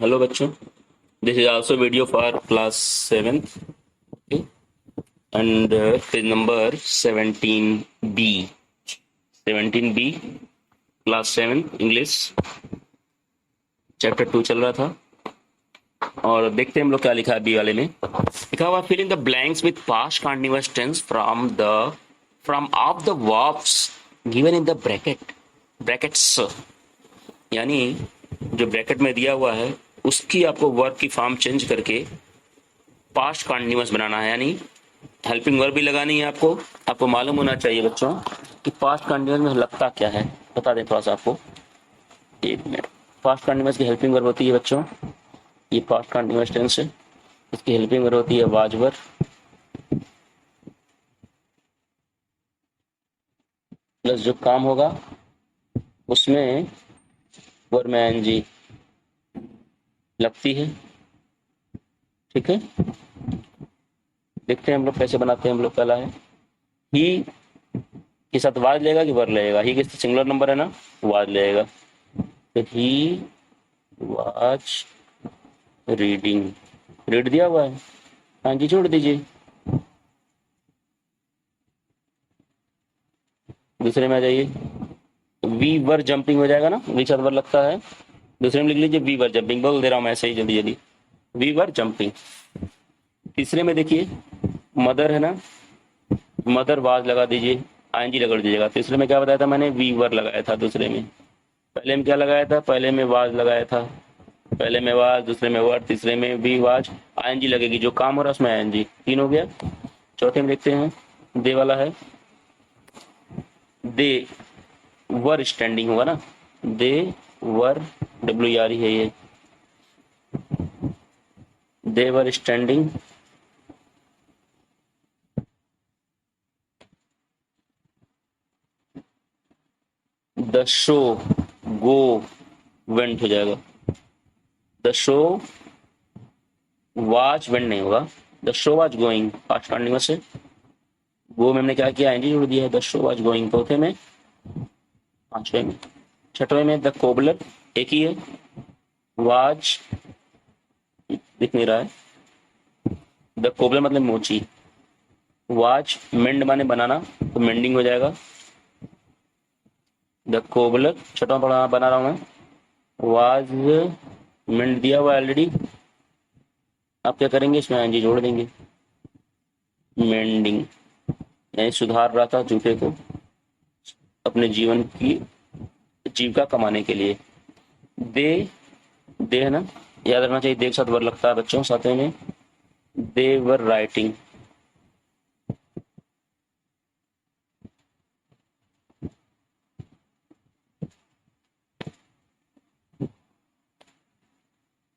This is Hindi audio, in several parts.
Hello bachcho, this is also video for class 7th, okay? And page number 17B, 17B, class 7 English, chapter 2 चल रहा था। और देखते हैं हम लोग क्या लिखा है बी वाले में। लिखा हुआ fill in the blanks with past continuous tense from of the verbs given in the brackets, यानी जो ब्रैकेट में दिया हुआ है उसकी आपको वर्ब की फॉर्म चेंज करके पास्ट कंटीन्यूअस बनाना है, यानी हेल्पिंग वर्ब भी लगानी है। आपको मालूम होना चाहिए बच्चों कि पास्ट कंटीन्यूअस में लगता क्या है। बता दें थोड़ा सा आपको, एक मिनट। पास्ट कंटीन्यूअस की हेल्पिंग वर्ब होती है बच्चों, ये पास्ट कंटीन्यूअस टेंस है, इसकी हेल्पिंग वर्ब होती है वाज वर, प्लस जो काम होगा उसमें वर्ब में एनजी लगती है। ठीक है, देखते हैं हम लोग कैसे बनाते हैं। हम लोग पहला है ही के साथ वाज लेगा कि वर लेगा। ही के सिंगुलर नंबर है ना, वाज लेगा। तो ही वाज रीडिंग, रीड दिया हुआ है, हाँ जी छोड़ दीजिए। दूसरे में आ जाइए, वी वर जंपिंग हो जाएगा ना, वी के साथ वर लगता है। दूसरे में लिख लीजिए वी वर जंपिंग, बोल दे रहा हूं मैं ऐसे ही जल्दी जल्दी, वी वर जंपिंग। तीसरे में देखिए मदर है ना, मदर वाज लगा दीजिए, आईएनजी लगा दीजिएगा। तीसरे में क्या बताया था मैंने, वी वर लगाया था। दूसरे में, पहले में क्या लगाया था, पहले में वाज लगाया था, पहले में वाज, दूसरे में वर, तीसरे में वी वाज, आईएनजी लगेगी। जो काम हो रहा है उसमें आईएनजी, 3 हो गया। चौथे में देखते हैं, दे वाला है, दे वर स्टैंडिंग होगा ना, दे वर, WR ही है ये, they were standing. The show go went हो जाएगा, द शो वाज वेंट नहीं होगा, the show was going, past continuous है। वो में हमने क्या किया, एनजी जोड़ दिया है, द शो वाज गोइंग। चौथे में, पांचवे में, छठवें में द कोबलर, एक ही है, वाज दिख नहीं रहा है, द कोबलर मतलब मोची, वाज मेंड माने बनाना, तो मेंडिंग हो जाएगा। द कोबलर छठवां पढ़ा बना रहा हूं मैं, वाज मेंड दिया हुआ ऑलरेडी। आप क्या करेंगे, इसमें एनजी जोड़ देंगे, मेंडिंग, यानी सुधार रहा था जूते को अपने जीवन की जीविका कमाने के लिए। दे है ना, याद रखना चाहिए, दे के साथ वर लगता है बच्चों। साथ में they were writing,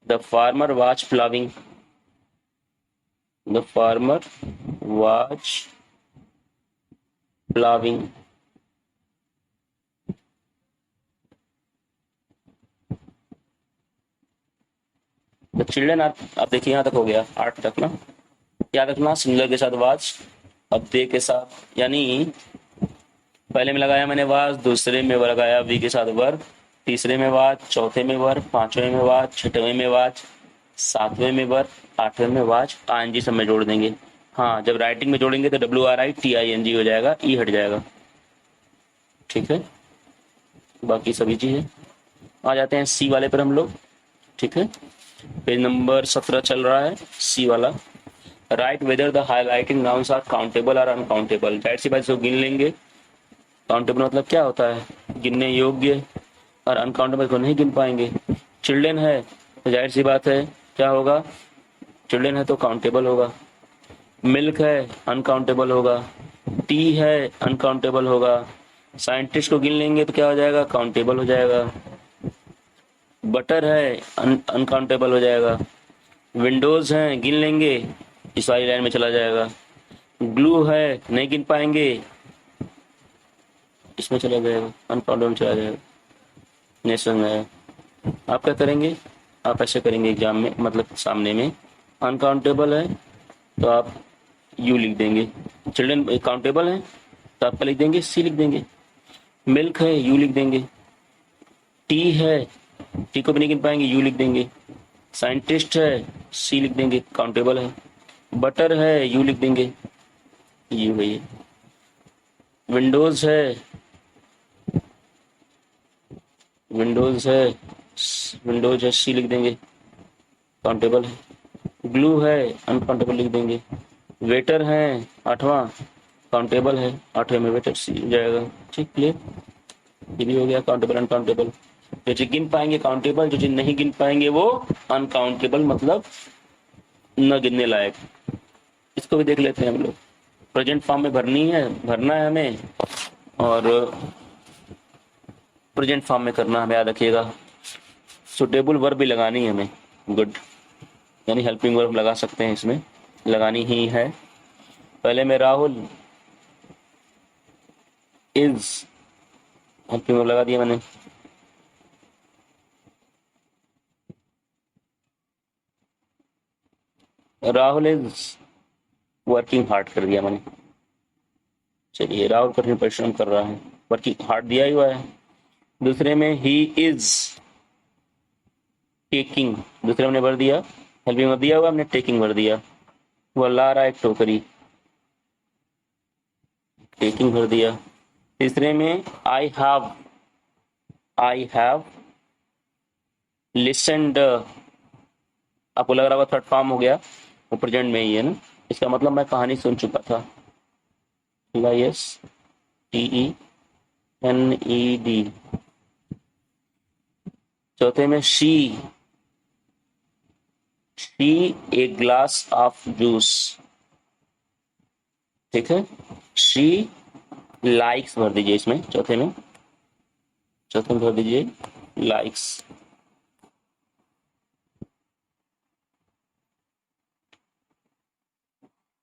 the farmer was ploughing, the farmer was ploughing. The children, आप देखिए यहाँ तक हो गया, 8 तक ना। याद रखना सिंगुलर के साथ वाज, अब दे के साथ, यानी पहले में लगाया मैंने वाज, दूसरे में लगाया वी के साथ वर, तीसरे में वाज, चौथे में वर, पांचवें में वाज, छठवें में वाज, सातवें में वर, आठवें में वाज, आईएनजी सब में जोड़ देंगे। हाँ, जब राइटिंग में जोड़ेंगे तो WRITING हो जाएगा, ई हट जाएगा। ठीक है, बाकी सभी चीजें। आ जाते हैं सी वाले पर हम लोग। ठीक है, पेज नंबर 17 चल रहा है, सी वाला। Right whether the highlighting nouns are countable और अनकाउंटेबल। जाहिर सी बात से गिन लेंगे। काउंटेबल मतलब क्या होता है, गिनने योग्य, और अनकाउंटेबल को नहीं गिन पाएंगे। चिल्ड्रन है तो जाहिर सी बात है क्या होगा, चिल्ड्रन है तो काउंटेबल होगा। मिल्क है अनकाउंटेबल होगा, टी है अनकाउंटेबल होगा। साइंटिस्ट को गिन लेंगे तो क्या हो जाएगा, काउंटेबल हो जाएगा। बटर है अनकाउंटेबल हो जाएगा। विंडोज हैं गिन लेंगे, इस वाली लाइन में चला जाएगा। ग्लू है नहीं गिन पाएंगे, इसमें चला जाएगा, अनकाउंटेबल चला जाएगा। नेशन है, आप क्या करेंगे, आप ऐसे करेंगे एग्जाम में, मतलब सामने में। अनकाउंटेबल है तो आप यू लिख देंगे, चिल्ड्रन काउंटेबल है तो आप क्या लिख देंगे, सी लिख देंगे। मिल्क है यू लिख देंगे। टी है, टी को भी नहीं गिन पाएंगे, यू लिख देंगे। साइंटिस्ट है, सी लिख देंगे, काउंटेबल है। बटर है, यू लिख देंगे, यू है ये। विंडोज है, विंडोज है, विंडोज है, सी लिख देंगे, काउंटेबल है। ग्लू है, अनकाउंटेबल लिख देंगे। वेटर है, आठवां, काउंटेबल है, आठवें में वेटर सी हो जाएगा। ठीक, क्लियर। ये भी हो गया काउंटेबल अनकाउंटेबल। जो चीज गिन पाएंगे काउंटेबल, जो चीज नहीं गिन पाएंगे वो अनकाउंटेबल, मतलब न गिनने लायक। इसको भी देख लेते हैं हम लोग। प्रेजेंट फॉर्म में भरना है हमें, और प्रेजेंट फॉर्म में करना हमें, याद रखिएगा। सुटेबल वर्ब भी लगानी है हमें, गुड, यानी हेल्पिंग वर्ब लगा सकते हैं, इसमें लगानी ही है। पहले में राहुल इज, हेल्पिंग वर्ब लगा दिया मैंने। राहुल इज वर्किंग हार्ड कर दिया मैंने। चलिए, राहुल कठिन परिश्रम कर रहा है, वर्किंग हार्ड दिया ही हुआ है। दूसरे में ही इज टेकिंग, दूसरे में भर दिया, हेल्पिंग वर्ब दिया हुआ हमने, टेकिंग भर दिया। वो ला रहा है एक टोकरी, टेकिंग भर दिया। तीसरे में आई हैव लिसनड, आपको लग रहा होगा थर्ड फॉर्म हो गया, वो प्रेजेंट में ही है ना, इसका मतलब मैं कहानी सुन चुका था। LISTENED। चौथे में she A glass of juice, ठीक है। शी लाइक्स भर दीजिए इसमें, चौथे में भर दीजिए लाइक्स।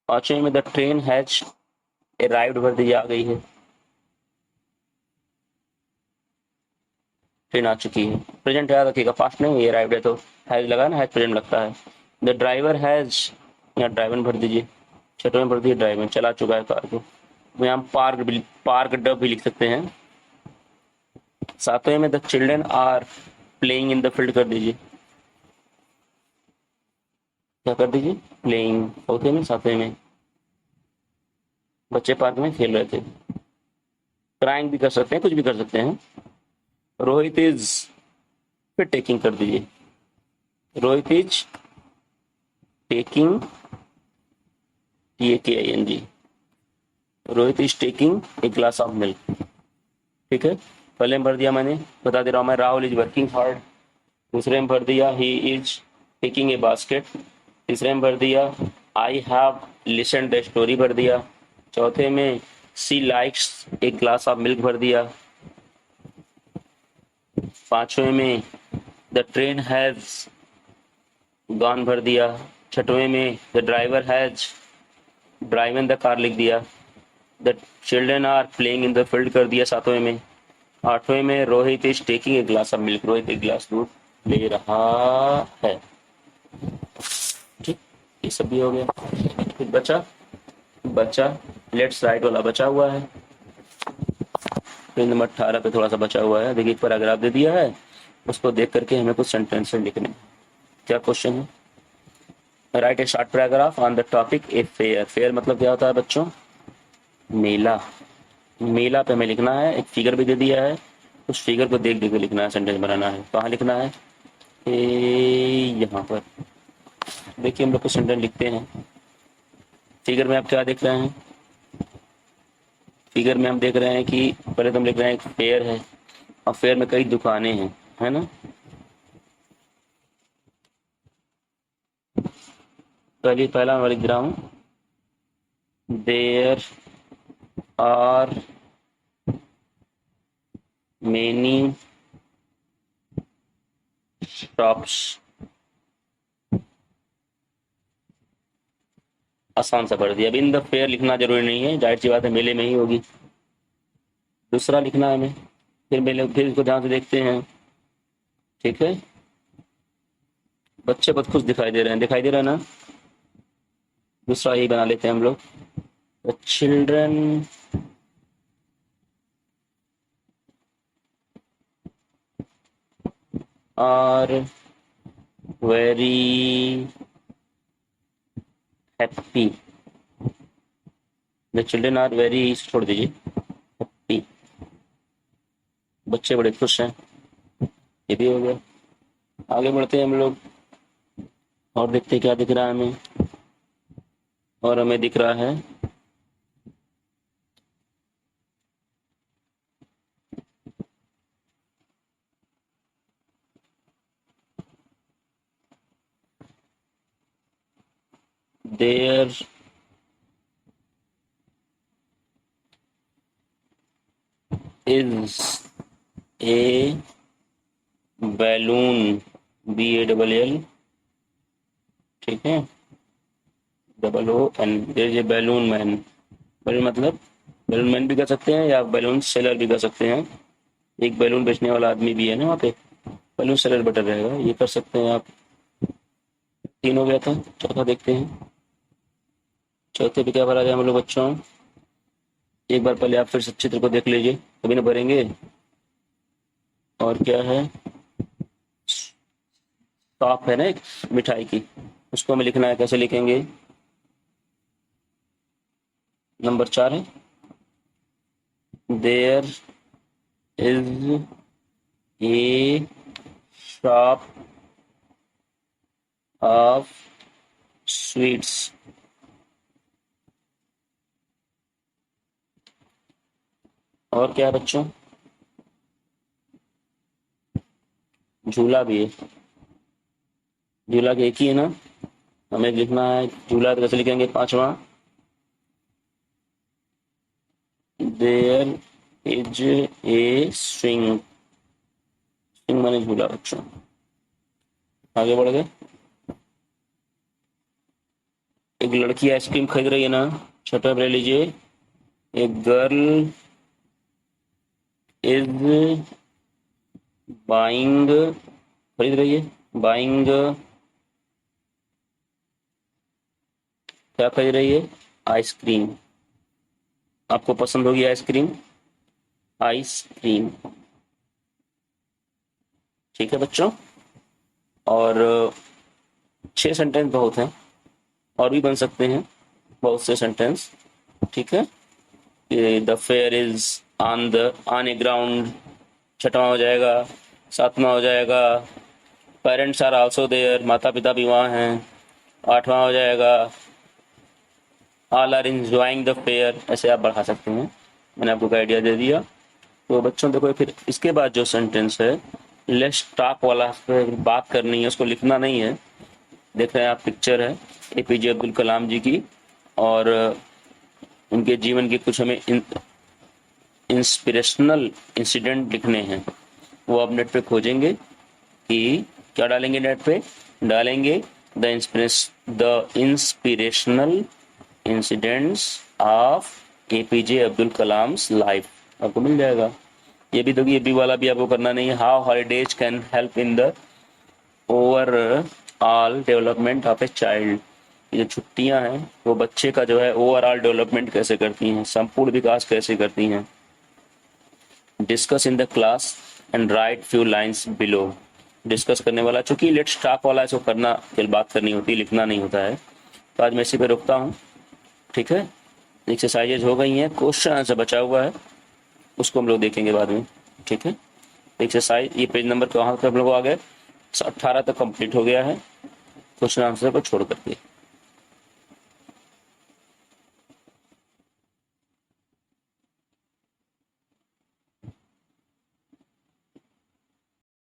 पांचवें में द ट्रेन हैज अराइव्ड भर दीजिए, आ गई है, ट्रेन आ चुकी है। प्रेजेंट याद रखिएगा, पास्ट नहीं, अराइव्ड है तो हैज लगा ना, हैज प्रेजेंट लगता है। द ड्राइवर हैज, यहाँ ड्राइवर भर दीजिए, छठवें में भर दीजिए ड्राइवर, चला चुका है कार को। यहाँ पार्क डब भी लिख सकते हैं। सातवें में the children are playing in the field कर दीजिए, क्या कर दीजिए, प्लेइंग। चौथे में, सातवें में बच्चे पार्क में खेल रहे थे। क्राइंग भी कर सकते हैं, कुछ भी कर सकते हैं। रोहित इज, फिर टेकिंग कर दीजिए, Rohit is taking, TAKING, Rohit is taking a glass of milk, ठीक है। पहले में भर दिया मैंने, बता दे रहा हूं मैं, राहुल इज वर्किंग हार्ड। दूसरे में भर दिया he is taking a basket. तीसरे में भर दिया I have listen the story भर दिया। चौथे में she likes a glass of milk भर दिया। पांचवें में द ट्रेन हैज गॉन भर दिया। छठवें में the driver has driven the car लिख दिया। The children are playing in the field कर दिया सातवें में। आठवें में Rohit is taking a glass of milk, Rohit एक गिलास दूध ले रहा है, ठीक। ये सब भी हो गया। फिर बचा लेट्स राइट वाला बचा हुआ है। पेज नंबर 18 पे थोड़ा सा बचा हुआ है, देखिए एक पैराग्राफ दे दिया है, उसको देख करके हमें कुछ सेंटेंस लिखने। क्या क्वेश्चन है, right A short paragraph on the topic a fair. Fair मतलब क्या होता है बच्चों, मेला। मेला पे हमें लिखना है, एक फिगर भी दे दिया है, उस फिगर को देख देख के लिखना है, सेंटेंस बनाना है। कहाँ लिखना है, यहाँ पर देखिए, हम लोग कुछ सेंटेंस लिखते हैं। फिगर में आप क्या देख रहे हैं, फिगर में हम देख रहे हैं कि पहले तो हम लिख रहे हैं एक फेयर है, और फेयर में कई दुकानें हैं, है ना। पहला मैं लिख रहा हूं, देयर आर मेनी शॉप्स, आसान सा कर दिया। अब इन द फेयर लिखना जरूरी नहीं है, जाहिर सी बात है मेले में ही होगी। दूसरा लिखना है हमें, फिर इसको ध्यान से देखते हैं, ठीक है। बच्चे बहुत खुश दिखाई दे रहे हैं, दिखाई दे रहा है ना। दूसरा ही बना लेते हैं हम लोग, the children are very happy, the children are very, छोड़ दीजिए, हैप्पी, बच्चे बड़े खुश हैं, ये भी हो गया। आगे बढ़ते हैं हम लोग और देखते हैं क्या दिख रहा है हमें। और हमें दिख रहा है there is a balloon, BALL, ठीक है, OON, there is a balloon man. Balloon मतलब बैलून मैन भी कर सकते हैं या बैलून सेलर भी कर सकते हैं। एक बैलून बेचने वाला आदमी भी है ना वहाँ पे, बैलून सेलर बेटर रहेगा, ये कर सकते हैं आप। 3 हो गया था, चौथा देखते हैं। चौथे पे क्या भरा जाए हम लोग बच्चों? एक बार पहले आप फिर से चित्र को देख लीजिए, तभी ना भरेंगे। और क्या है? टॉप है ना एक मिठाई की, उसको हमें लिखना है, कैसे लिखेंगे? नंबर 4 है, there is a shop of sweets. और क्या है बच्चों? झूला भी है, झूला के एक ही है ना, हमें लिखना है झूला, तो कैसे लिखेंगे? 5वां, there is a swing, swing माने झूला बच्चों। आगे बढ़ गए। एक लड़की आइसक्रीम खरीद रही है ना, छोटा ले लीजिए, एक गर्ल इज बाइंग, खरीद रही है, बाइंग, क्या खरीद रही है? आइसक्रीम। आपको पसंद होगी आइसक्रीम? आइसक्रीम, ठीक है बच्चों। और 6 सेंटेंस बहुत हैं, और भी बन सकते हैं बहुत से सेंटेंस, ठीक है। The fair is on a ground, 6वां हो जाएगा। 7वां हो जाएगा, पेरेंट्स आर आल्सो देयर, माता पिता भी वहाँ हैं। 8वां हो जाएगा, all are enjoying the fair, ऐसे आप बढ़ा सकते हैं, मैंने आपको आइडिया दे दिया। तो बच्चों देखो, फिर इसके बाद जो सेंटेंस है लेट्स टॉक वाला, बात करनी है, उसको लिखना नहीं है। देख रहे हैं आप, पिक्चर है APJ अब्दुल कलाम जी की, और उनके जीवन के कुछ हमें इंस्पिरेशनल इंसिडेंट लिखने हैं। वो आप नेट पे खोजेंगे कि क्या डालेंगे, नेट पे डालेंगे the inspirational incidents of APJ Abdul Kalam's life, आपको मिल जाएगा। ये भी दोगे, ये भी वाला भी आपको करना नहीं है। How holidays can help in the overall development of a child, ये जो छुट्टियां हैं वो बच्चे का जो है ओवरऑल डेवलपमेंट कैसे करती हैं, संपूर्ण विकास कैसे करती हैं। Discuss in the class and right few lines below, discuss करने वाला, चूंकि लेट्स टॉक वाला इसको करना, फिर बात करनी होती है, लिखना नहीं होता है। तो आज मैं इसी पे रुकता हूँ, ठीक है। एक्सरसाइजेज हो गई हैं, क्वेश्चन आंसर बचा हुआ है, उसको हम लोग देखेंगे बाद में, ठीक है। एक्सरसाइज, ये पेज नंबर कहाँ पे हम लोग आ गए? 18 तक कंप्लीट हो गया है, क्वेश्चन आंसर को छोड़ करके।